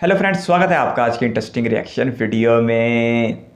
Hello friends, स्वागत है आपका आज के इंटरेस्टिंग रिएक्शन वीडियो में।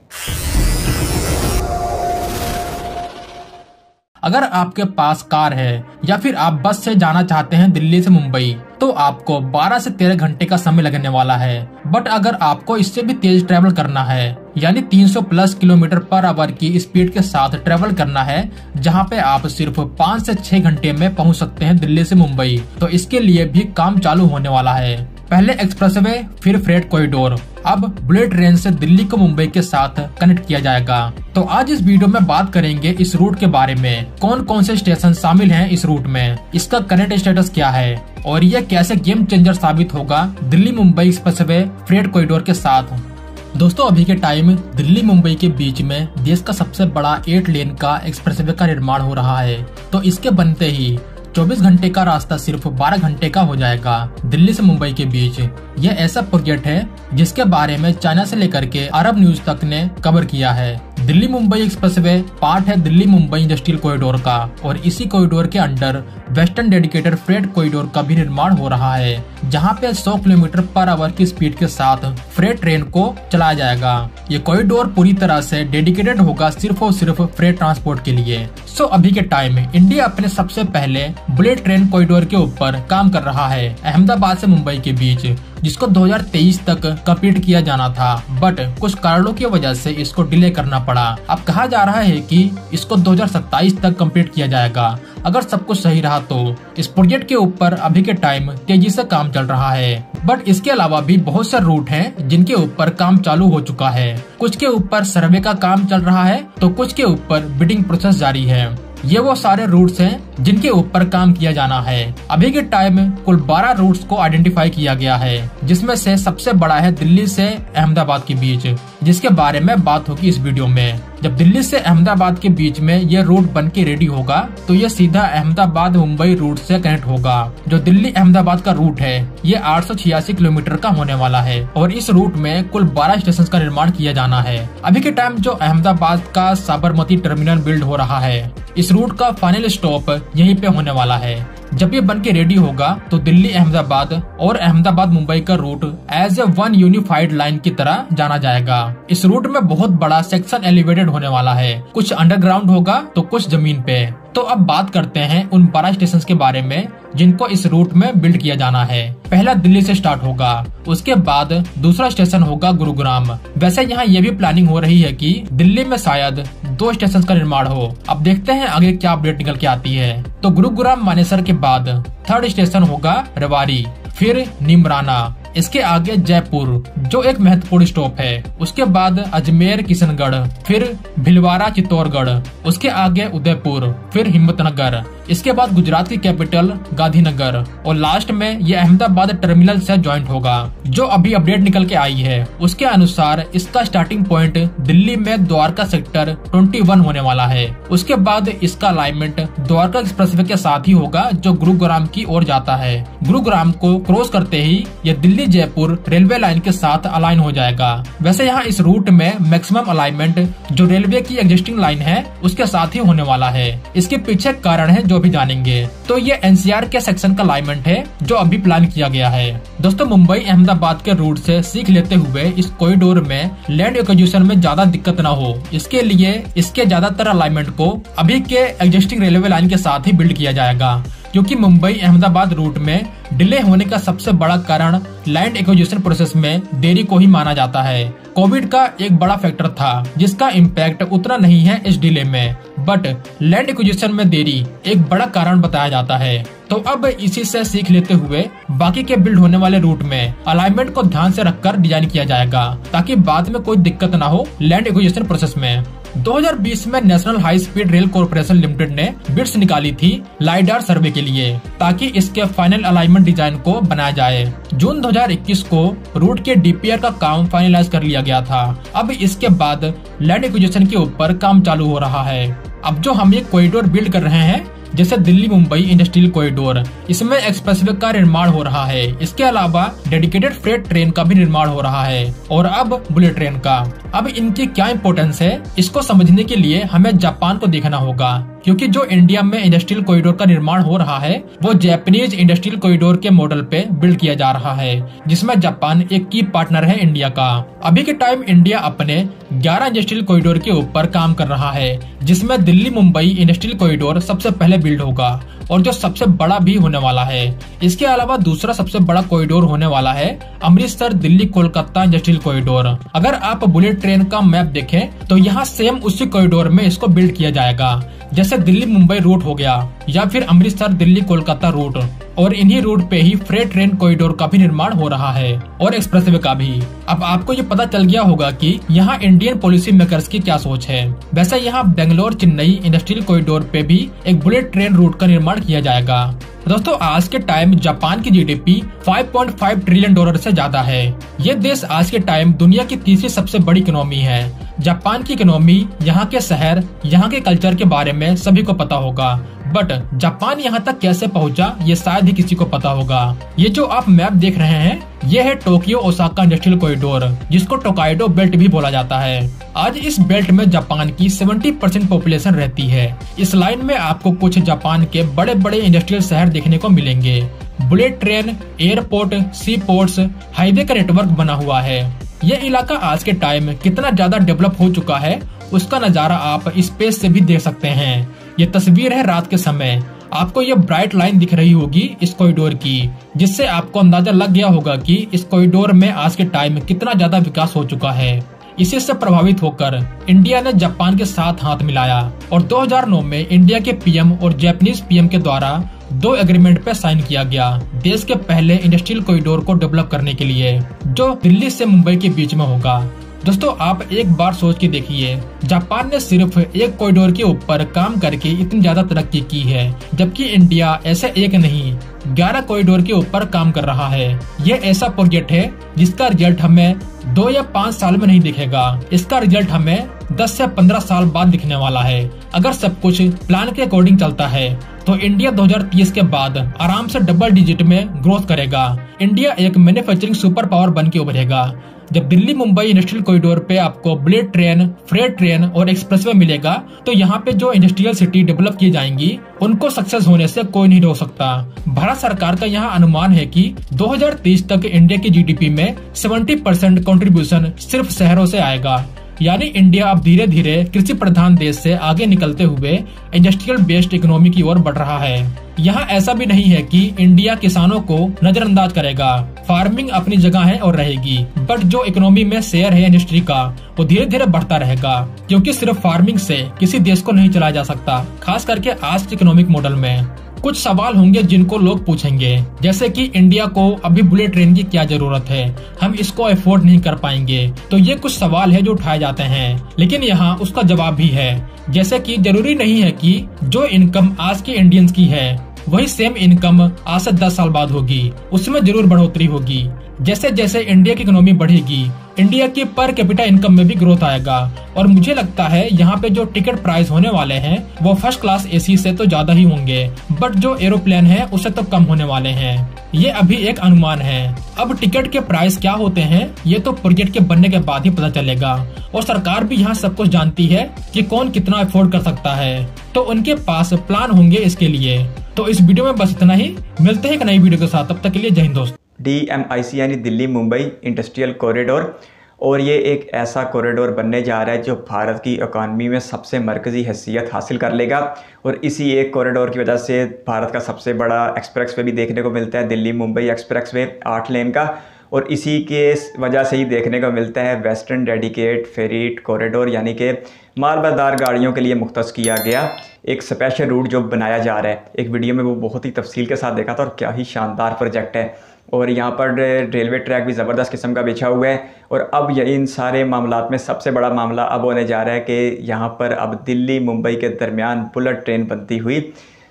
अगर आपके पास कार है या फिर आप बस से जाना चाहते हैं दिल्ली से मुंबई, तो आपको 12 से 13 घंटे का समय लगने वाला है। बट अगर आपको इससे भी तेज ट्रेवल करना है, यानी 300 प्लस किलोमीटर पर आवर की स्पीड के साथ ट्रेवल करना है, जहां पे आप सिर्फ 5 से 6 घंटे में पहुंच सकते हैं दिल्ली से मुंबई, तो इसके लिए भी काम चालू होने वाला है। पहले एक्सप्रेसवे, फिर फ्रेट कॉरिडोर, अब बुलेट ट्रेन से दिल्ली को मुंबई के साथ कनेक्ट किया जाएगा। तो आज इस वीडियो में बात करेंगे इस रूट के बारे में, कौन कौन से स्टेशन शामिल हैं इस रूट में, इसका करंट स्टेटस क्या है और यह कैसे गेम चेंजर साबित होगा Delhi Mumbai expressway freight corridor के साथ। दोस्तों, अभी के टाइम दिल्ली मुंबई के बीच में देश का सबसे बड़ा 8 लेन का एक्सप्रेसवे का निर्माण हो रहा है। तो इसके बनते ही 24 घंटे का रास्ता सिर्फ 12 घंटे का हो जाएगा दिल्ली से मुंबई के बीच। यह ऐसा प्रोजेक्ट है जिसके बारे में चाइना से लेकर के अरब न्यूज तक ने कवर किया है। दिल्ली मुंबई एक्सप्रेसवे पार्ट है दिल्ली मुंबई इंडस्ट्रियल कॉरिडोर का, और इसी कॉरिडोर के under western dedicated freight corridor का भी निर्माण हो रहा है, जहां पे 100 किलोमीटर पर आवर की स्पीड के साथ फ्रेट ट्रेन को चलाया जाएगा। ये कॉरिडोर पूरी तरह से डेडिकेटेड होगा सिर्फ और सिर्फ फ्रेट ट्रांसपोर्ट के लिए। अभी के टाइम में इंडिया अपने सबसे पहले बुलेट ट्रेन कॉरिडोर के ऊपर काम कर रहा है अहमदाबाद से मुंबई के बीच, जिसको 2023 तक कंप्लीट किया जाना था, बट कुछ कारणों की वजह से इसको डिले करना पड़ा। अब कहा जा रहा है कि इसको 2027 तक कंप्लीट किया जाएगा। अगर सब कुछ सही रहा तो इस प्रोजेक्ट के ऊपर अभी के टाइम तेजी से काम चल रहा है। बट इसके अलावा भी बहुत से रूट हैं जिनके ऊपर काम चालू हो चुका है। कुछ के ऊपर सर्वे का काम चल रहा है तो कुछ के ऊपर बिडिंग प्रोसेस जारी है। ये वो सारे रूट्स हैं जिनके ऊपर काम किया जाना है। अभी के टाइम में कुल 12 रूट्स को आइडेंटिफाई किया गया है, जिसमें से सबसे बड़ा है दिल्ली से अहमदाबाद के बीच, जिसके बारे में बात होगी इस वीडियो में। जब दिल्ली से अहमदाबाद के बीच में ये रूट बन के रेडी होगा तो ये सीधा अहमदाबाद मुंबई रूट से कनेक्ट होगा। जो दिल्ली अहमदाबाद का रूट है ये 886 किलोमीटर का होने वाला है, और इस रूट में कुल 12 स्टेशन का निर्माण किया जाना है। अभी के टाइम जो अहमदाबाद का साबरमती टर्मिनल बिल्ड हो रहा है, इस रूट का फाइनल स्टॉप यहीं पे होने वाला है। जब ये बन के रेडी होगा तो दिल्ली अहमदाबाद और अहमदाबाद मुंबई का route as a one unified line की तरह जाना जाएगा। इस रूट में बहुत बड़ा सेक्शन एलिवेटेड होने वाला है, कुछ अंडरग्राउंड होगा तो कुछ जमीन पे। तो अब बात करते हैं उन 12 स्टेशन के बारे में जिनको इस रूट में बिल्ड किया जाना है। पहला दिल्ली से स्टार्ट होगा, उसके बाद दूसरा स्टेशन होगा गुरुग्राम। वैसे यहाँ ये भी प्लानिंग हो रही है कि दिल्ली में शायद 2 स्टेशन का निर्माण हो। अब देखते हैं आगे क्या अपडेट निकल के आती है। तो गुरुग्राम मानेसर के बाद थर्ड स्टेशन होगा रेवाड़ी, फिर निमराना, इसके आगे जयपुर जो एक महत्वपूर्ण स्टॉप है, उसके बाद अजमेर किशनगढ़, फिर भिलवाड़ा चित्तौड़गढ़, उसके आगे उदयपुर, फिर हिम्मतनगर, इसके बाद गुजरात की कैपिटल गांधीनगर, और लास्ट में ये अहमदाबाद टर्मिनल से ज्वाइंट होगा। जो अभी अपडेट निकल के आई है उसके अनुसार इसका स्टार्टिंग पॉइंट दिल्ली में द्वारका सेक्टर 21 होने वाला है। उसके बाद इसका अलाइनमेंट द्वारका एक्सप्रेसवे के साथ ही होगा जो गुरुग्राम की ओर जाता है। गुरुग्राम को क्रॉस करते ही ये दिल्ली जयपुर रेलवे लाइन के साथ अलाइन हो जाएगा। वैसे यहाँ इस रूट में मैक्सिमम अलाइनमेंट जो रेलवे की एग्जिस्टिंग लाइन है उसके साथ ही होने वाला है। इसके पीछे कारण है जो भी जानेंगे। तो ये एनसीआर के सेक्शन का अलाइनमेंट है जो अभी प्लान किया गया है। दोस्तों, मुंबई अहमदाबाद के रूट से सीख लेते हुए इस कॉरिडोर में लैंड एक्विजिशन में ज्यादा दिक्कत न हो, इसके लिए इसके ज्यादातर अलाइनमेंट को अभी के एग्जिस्टिंग रेलवे लाइन के साथ ही बिल्ड किया जाएगा, क्योंकि मुंबई अहमदाबाद रूट में डिले होने का सबसे बड़ा कारण लैंड एक्विजिशन प्रोसेस में देरी को ही माना जाता है। कोविड का एक बड़ा फैक्टर था जिसका इम्पैक्ट उतना नहीं है इस डिले में, बट लैंड एक्विजिशन में देरी एक बड़ा कारण बताया जाता है। तो अब इसी से सीख लेते हुए बाकी के बिल्ड होने वाले रूट में अलाइनमेंट को ध्यान से रखकर डिजाइन किया जाएगा, ताकि बाद में कोई दिक्कत न हो लैंड एक्विजिशन प्रोसेस में। 2020 में national high speed rail corporation limited ने बिड्स निकाली थी लाइडार सर्वे के लिए, ताकि इसके फाइनल अलाइनमेंट डिजाइन को बनाया जाए। जून 2021 को रूट के डीपीआर का काम फाइनलाइज कर लिया गया था। अब इसके बाद लैंड एक्विजिशन के ऊपर काम चालू हो रहा है। अब जो हम ये कॉरिडोर बिल्ड कर रहे हैं जैसे दिल्ली मुंबई इंडस्ट्रियल कॉरिडोर, इसमें एक्सप्रेसवे का निर्माण हो रहा है। इसके अलावा डेडिकेटेड फ्रेट ट्रेन का भी निर्माण हो रहा है, और अब बुलेट ट्रेन का। अब इनकी क्या इंपॉर्टेंस है इसको समझने के लिए हमें जापान को देखना होगा। क्योंकि जो इंडिया में इंडस्ट्रियल कॉरिडोर का निर्माण हो रहा है वो जापानीज इंडस्ट्रियल कॉरिडोर के मॉडल पे बिल्ड किया जा रहा है, जिसमें जापान एक की पार्टनर है इंडिया का। अभी के टाइम इंडिया अपने 11 इंडस्ट्रियल कॉरिडोर के ऊपर काम कर रहा है, जिसमें दिल्ली मुंबई इंडस्ट्रियल कॉरिडोर सबसे पहले बिल्ड होगा और जो सबसे बड़ा भी होने वाला है। इसके अलावा दूसरा सबसे बड़ा कॉरिडोर होने वाला है अमृतसर दिल्ली कोलकाता इंडस्ट्रियल कॉरिडोर। अगर आप बुलेट ट्रेन का मैप देखें तो यहाँ सेम उसी कॉरिडोर में इसको बिल्ड किया जाएगा, जैसे दिल्ली मुंबई रूट हो गया या फिर अमृतसर दिल्ली कोलकाता रूट, और इन्हीं रूट पे ही फ्रेट ट्रेन कॉरिडोर का भी निर्माण हो रहा है और एक्सप्रेसवे का भी। अब आपको ये पता चल गया होगा कि यहाँ इंडियन पॉलिसी मेकर्स की क्या सोच है। वैसे यहाँ बेंगलोर चेन्नई इंडस्ट्रियल कॉरिडोर पे भी एक बुलेट ट्रेन रूट का निर्माण किया जाएगा। दोस्तों आज के टाइम जापान की जीडीपी 5.5 ट्रिलियन डॉलर से ज्यादा है। ये देश आज के टाइम दुनिया की तीसरी सबसे बड़ी इकोनॉमी है। जापान की इकोनॉमी, यहाँ के शहर, यहाँ के कल्चर के बारे में सभी को पता होगा, बट जापान यहाँ तक कैसे पहुँचा ये शायद ही किसी को पता होगा। ये जो आप मैप देख रहे हैं ये है टोक्यो ओसाका इंडस्ट्रियल कॉरिडोर, जिसको टोकाइडो बेल्ट भी बोला जाता है। आज इस बेल्ट में जापान की 70% पॉपुलेशन रहती है। इस लाइन में आपको कुछ जापान के बड़े बड़े इंडस्ट्रियल शहर देखने को मिलेंगे। बुलेट ट्रेन, एयरपोर्ट, सी पोर्ट्स, हाईवे का नेटवर्क बना हुआ है। ये इलाका आज के टाइम कितना ज्यादा डेवलप हो चुका है उसका नजारा आप स्पेस से भी देख सकते हैं। ये तस्वीर है रात के समय। आपको ये ब्राइट लाइन दिख रही होगी इस कॉरिडोर की, जिससे आपको अंदाजा लग गया होगा कि इस कॉरिडोर में आज के टाइम कितना ज्यादा विकास हो चुका है। इसी से प्रभावित होकर इंडिया ने जापान के साथ हाथ मिलाया और 2009 में इंडिया के पीएम और जापानीज पीएम के द्वारा 2 एग्रीमेंट पे साइन किया गया देश के पहले इंडस्ट्रियल कॉरिडोर को डेवलप करने के लिए, जो दिल्ली से मुंबई के बीच में होगा। दोस्तों आप एक बार सोच के देखिए, जापान ने सिर्फ एक कॉरिडोर के ऊपर काम करके इतनी ज्यादा तरक्की की है, जबकि इंडिया ऐसे एक नहीं 11 कॉरिडोर के ऊपर काम कर रहा है। ये ऐसा प्रोजेक्ट है जिसका रिजल्ट हमें 2 या 5 साल में नहीं दिखेगा, इसका रिजल्ट हमें 10 से 15 साल बाद दिखने वाला है। अगर सब कुछ प्लान के अकॉर्डिंग चलता है तो इंडिया 2030 के बाद आराम से डबल डिजिट में ग्रोथ करेगा। इंडिया एक मैन्युफैक्चरिंग सुपर पावर बन के उभरेगा। जब दिल्ली मुंबई इंडस्ट्रियल कॉरिडोर पे आपको बुलेट ट्रेन, फ्रेट ट्रेन और एक्सप्रेसवे मिलेगा तो यहाँ पे जो इंडस्ट्रियल सिटी डेवलप की जाएंगी उनको सक्सेस होने से कोई नहीं रोक सकता। भारत सरकार का यहाँ अनुमान है कि 2030 तक इंडिया की जीडीपी में 70% कंट्रीब्यूशन सिर्फ शहरों से आएगा। यानी इंडिया अब धीरे धीरे कृषि प्रधान देश से आगे निकलते हुए इंडस्ट्रियल बेस्ड इकोनॉमी की ओर बढ़ रहा है। यहाँ ऐसा भी नहीं है कि इंडिया किसानों को नजरअंदाज करेगा। फार्मिंग अपनी जगह है और रहेगी, बट जो इकोनॉमी में शेयर है इंडस्ट्री का वो धीरे धीरे बढ़ता रहेगा, क्योंकि सिर्फ फार्मिंग से किसी देश को नहीं चलाया जा सकता, खास करके आज के इकोनॉमिक मॉडल में। कुछ सवाल होंगे जिनको लोग पूछेंगे, जैसे कि इंडिया को अभी बुलेट ट्रेन की क्या जरूरत है, हम इसको अफोर्ड नहीं कर पाएंगे। तो ये कुछ सवाल है जो उठाए जाते हैं, लेकिन यहाँ उसका जवाब भी है। जैसे कि जरूरी नहीं है कि जो इनकम आज के इंडियंस की है वही सेम इनकम आज से 10 साल बाद होगी, उसमें जरूर बढ़ोतरी होगी। जैसे जैसे इंडिया की इकोनॉमी बढ़ेगी, इंडिया की पर कैपिटा इनकम में भी ग्रोथ आएगा। और मुझे लगता है यहाँ पे जो टिकट प्राइस होने वाले हैं वो फर्स्ट क्लास एसी से तो ज्यादा ही होंगे, बट जो एरोप्लेन है उससे तो कम होने वाले हैं। ये अभी एक अनुमान है। अब टिकट के प्राइस क्या होते हैं ये तो प्रोजेक्ट के बनने के बाद ही पता चलेगा। और सरकार भी यहाँ सब कुछ जानती है कि कौन कितना अफोर्ड कर सकता है, तो उनके पास प्लान होंगे इसके लिए। तो इस वीडियो में बस इतना ही, मिलते हैं एक नई वीडियो के साथ, तब तक के लिए जय हिंद दोस्त। DMIC यानी दिल्ली मुंबई इंडस्ट्रियल कॉरिडोर, और ये एक ऐसा कॉरिडोर बनने जा रहा है जो भारत की इकॉनमी में सबसे मरकज़ी हैसियत हासिल कर लेगा। और इसी एक कॉरिडोर की वजह से भारत का सबसे बड़ा एक्सप्रेसवे भी देखने को मिलता है, दिल्ली मुंबई एक्सप्रेसवे 8 लेन का। और इसी के वजह से ही देखने को मिलता है वेस्टर्न डेडिकेट फेरीट कॉरिडोर, यानी कि मालबरदार गाड़ियों के लिए मुख्तस किया गया एक स्पेशल रूट जो बनाया जा रहा है। एक वीडियो में वो बहुत ही तफसील के साथ देखा था और क्या ही शानदार प्रोजेक्ट है। और यहाँ पर रेलवे ट्रैक भी ज़बरदस्त किस्म का बिछा हुआ है। और अब ये इन सारे मामलात में सबसे बड़ा मामला अब होने जा रहा है कि यहाँ पर अब दिल्ली मुंबई के दरमियान बुलेट ट्रेन बनती हुई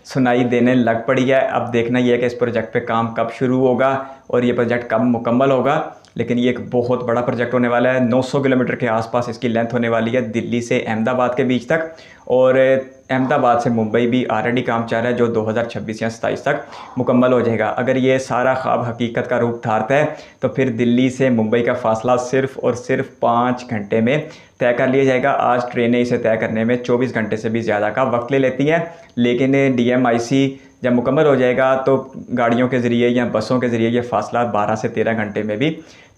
सुनाई देने लग पड़ी है। अब देखना यह है कि इस प्रोजेक्ट पे काम कब शुरू होगा और ये प्रोजेक्ट कब मुकम्मल होगा। लेकिन ये एक बहुत बड़ा प्रोजेक्ट होने वाला है। 900 किलोमीटर के आसपास इसकी लेंथ होने वाली है दिल्ली से अहमदाबाद के बीच तक। और अहमदाबाद से मुंबई भी ऑलरेडी काम चल रहा है, जो 2026 या 27 तक मुकम्मल हो जाएगा। अगर ये सारा ख्वाब हकीकत का रूप धारता है तो फिर दिल्ली से मुंबई का फासला सिर्फ़ और सिर्फ 5 घंटे में तय कर लिया जाएगा। आज ट्रेनें इसे तय करने में 24 घंटे से भी ज़्यादा का वक्त ले लेती हैं, लेकिन DMIC जब मुकम्मल हो जाएगा तो गाड़ियों के ज़रिए या बसों के ज़रिए ये फासला 12 से 13 घंटे में भी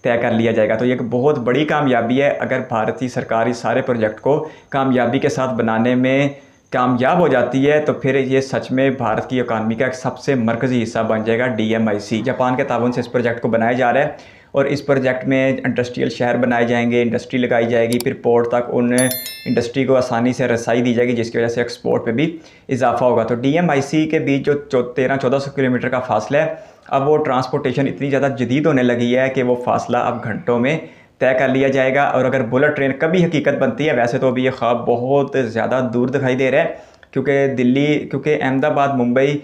तय कर लिया जाएगा। तो ये एक बहुत बड़ी कामयाबी है। अगर भारतीय सरकार इस सारे प्रोजेक्ट को कामयाबी के साथ बनाने में कामयाब हो जाती है तो फिर ये सच में भारत की इकानमी का एक सबसे मरकज़ी हिस्सा बन जाएगा DMIC। जापान के ताउन से इस प्रोजेक्ट को बनाया जा रहा है और इस प्रोजेक्ट में इंडस्ट्रियल शहर बनाए जाएंगे, इंडस्ट्री लगाई जाएगी, फिर पोर्ट तक उन इंडस्ट्री को आसानी से रसाई दी जाएगी, जिसकी वजह से एक्सपोर्ट पे भी इजाफा होगा। तो DMIC के बीच जो 1300-1400 किलोमीटर का फासला है, अब वो ट्रांसपोर्टेशन इतनी ज़्यादा जदीद होने लगी है कि वो फासला अब घंटों में तय कर लिया जाएगा। और अगर बुलेट ट्रेन कभी हकीकत बनती है, वैसे तो अभी ये ख्वाब बहुत ज़्यादा दूर दिखाई दे रहा है, क्योंकि अहमदाबाद मुंबई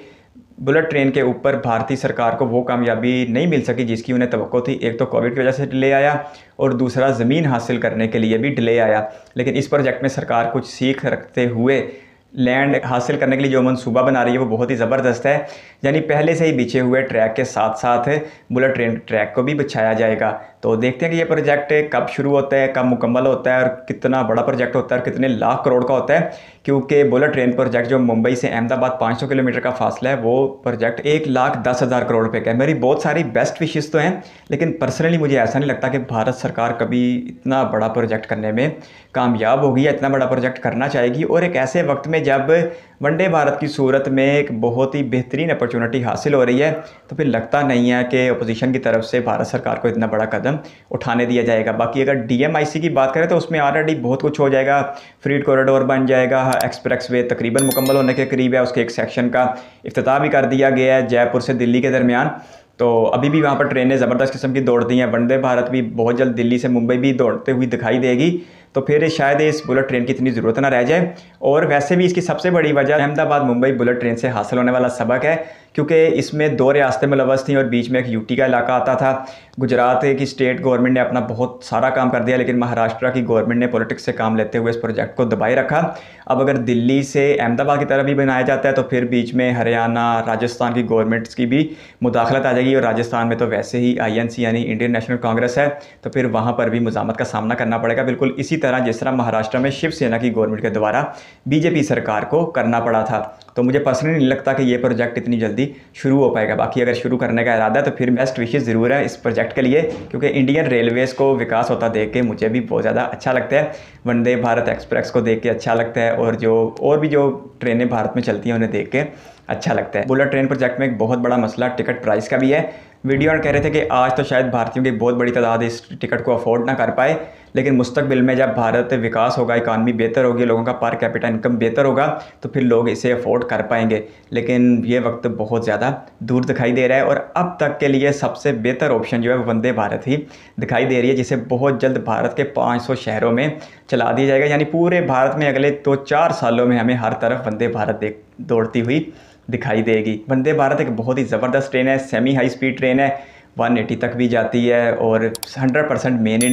बुलेट ट्रेन के ऊपर भारतीय सरकार को वो कामयाबी नहीं मिल सकी जिसकी उन्हें तवक्को थी। एक तो कोविड की वजह से डिले आया और दूसरा ज़मीन हासिल करने के लिए भी डिले आया। लेकिन इस प्रोजेक्ट में सरकार कुछ सीख रखते हुए लैंड हासिल करने के लिए जो मंसूबा बना रही है वो बहुत ही ज़बरदस्त है। यानी पहले से ही बिछे हुए ट्रैक के साथ साथ बुलेट ट्रेन ट्रैक को भी बिछाया जाएगा। तो देखते हैं कि ये प्रोजेक्ट कब शुरू होता है, कब मुकम्मल होता है और कितना बड़ा प्रोजेक्ट होता है और कितने लाख करोड़ का होता है। क्योंकि बुलेट ट्रेन प्रोजेक्ट जो मुंबई से अहमदाबाद 500 किलोमीटर का फासला है, वो प्रोजेक्ट 1,10,000 करोड़ रुपये का है। मेरी बहुत सारी बेस्ट विशेज़ तो हैं, लेकिन पर्सनली मुझे ऐसा नहीं लगता कि भारत सरकार कभी इतना बड़ा प्रोजेक्ट करने में कामयाब होगी या इतना बड़ा प्रोजेक्ट करना चाहेगी। और एक ऐसे वक्त में जब वनडे भारत की सूरत में एक बहुत ही बेहतरीन अपॉर्चुनिटी हासिल हो रही है, तो फिर लगता नहीं है कि अपोजिशन की तरफ से भारत सरकार को इतना बड़ा कदम उठाने दिया जाएगा। बाकी अगर DMIC की बात करें तो उसमें ऑलरेडी बहुत कुछ हो जाएगा। फ्रीट कॉरिडोर बन जाएगा, एक्सप्रेस वे तकरीबन मुकम्मल होने के करीब है, उसके एक सेक्शन का इफ्तिताह भी कर दिया गया है जयपुर से दिल्ली के दरमियान। तो अभी भी वहाँ पर ट्रेनें ज़बरदस्त किस्म की दौड़ती हैं। वंदे भारत भी बहुत जल्द दिल्ली से मुंबई भी दौड़ते हुई दिखाई देगी, तो फिर शायद इस बुलेट ट्रेन की इतनी ज़रूरत ना रह जाए। और वैसे भी इसकी सबसे बड़ी वजह अहमदाबाद मुंबई बुलेट ट्रेन से हासिल होने वाला सबक है, क्योंकि इसमें 2 रियासतें मुलव्वस थीं और बीच में एक UT का इलाका आता था। गुजरात की स्टेट गवर्नमेंट ने अपना बहुत सारा काम कर दिया, लेकिन महाराष्ट्र की गवर्नमेंट ने पॉलिटिक्स से काम लेते हुए इस प्रोजेक्ट को दबाए रखा। अब अगर दिल्ली से अहमदाबाद की तरफ भी बनाया जाता है तो फिर बीच में हरियाणा, राजस्थान की गवर्नमेंट्स की भी मुदाखलत आ जाएगी। और राजस्थान में तो वैसे ही INC यानी इंडियन नेशनल कांग्रेस है, तो फिर वहाँ पर भी मुज़ामत का सामना करना पड़ेगा, बिल्कुल इसी तरह जिस तरह महाराष्ट्र में शिवसेना की गवर्नमेंट के द्वारा BJP सरकार को करना पड़ा था। तो मुझे पर्सनली नहीं लगता कि ये प्रोजेक्ट इतनी जल्दी शुरू हो पाएगा। बाकी अगर शुरू करने का इरादा है तो फिर बेस्ट विशेज़ ज़रूर है इस प्रोजेक्ट के लिए, क्योंकि इंडियन रेलवेज़ को विकास होता देख के मुझे भी बहुत ज़्यादा अच्छा लगता है। वंदे भारत एक्सप्रेस को देख के अच्छा लगता है और भी जो ट्रेनें भारत में चलती हैं उन्हें देख के अच्छा लगता है। बुलेट ट्रेन प्रोजेक्ट में एक बहुत बड़ा मसला टिकट प्राइस का भी है। वीडियो में कह रहे थे कि आज तो शायद भारतीयों की बहुत बड़ी तादाद इस टिकट को अफोर्ड ना कर पाए, लेकिन मुस्तकबिल में जब भारत विकास होगा, इकानमी बेहतर होगी, लोगों का पर कैपिटा इनकम बेहतर होगा, तो फिर लोग इसे अफोर्ड कर पाएंगे। लेकिन ये वक्त बहुत ज़्यादा दूर दिखाई दे रहा है और अब तक के लिए सबसे बेहतर ऑप्शन जो है वंदे भारत ही दिखाई दे रही है, जिसे बहुत जल्द भारत के 500 शहरों में चला दिया जाएगा। यानी पूरे भारत में अगले 4 सालों में हमें हर तरफ वंदे भारत दौड़ती हुई दिखाई देगी। वंदे भारत एक बहुत ही ज़बरदस्त ट्रेन है, सेमी हाई स्पीड ट्रेन है, 180 तक भी जाती है और 100% मेड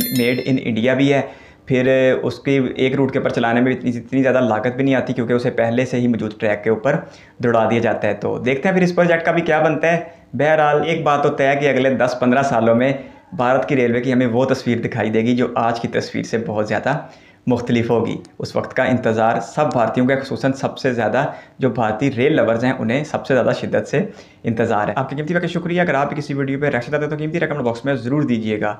इन इंडिया भी है। फिर उसकी एक रूट के ऊपर चलाने में इतनी ज़्यादा लागत भी नहीं आती, क्योंकि उसे पहले से ही मौजूद ट्रैक के ऊपर दौड़ा दिया जाता है। तो देखते हैं फिर इस प्रोजेक्ट का भी क्या बनता है। बहरहाल एक बात तो तय है कि अगले 10-15 सालों में भारत की रेलवे की हमें वो तस्वीर दिखाई देगी जो आज की तस्वीर से बहुत ज़्यादा मुख्तलिफ होगी। उस वक्त का इंतज़ार सब भारतीयों का, खुसूसन सबसे ज़्यादा जो भारतीय रेल लवर्स हैं उन्हें सबसे ज़्यादा शिद्दत से इंतज़ार है। आपकी कीमती वक्त शुक्रिया। अगर आप किसी वीडियो पर रिएक्शन देते हैं तो कीमती रकम बॉक्स में ज़रूर दीजिएगा।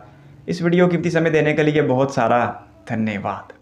इस वीडियो कीमती समय देने के लिए बहुत सारा धन्यवाद।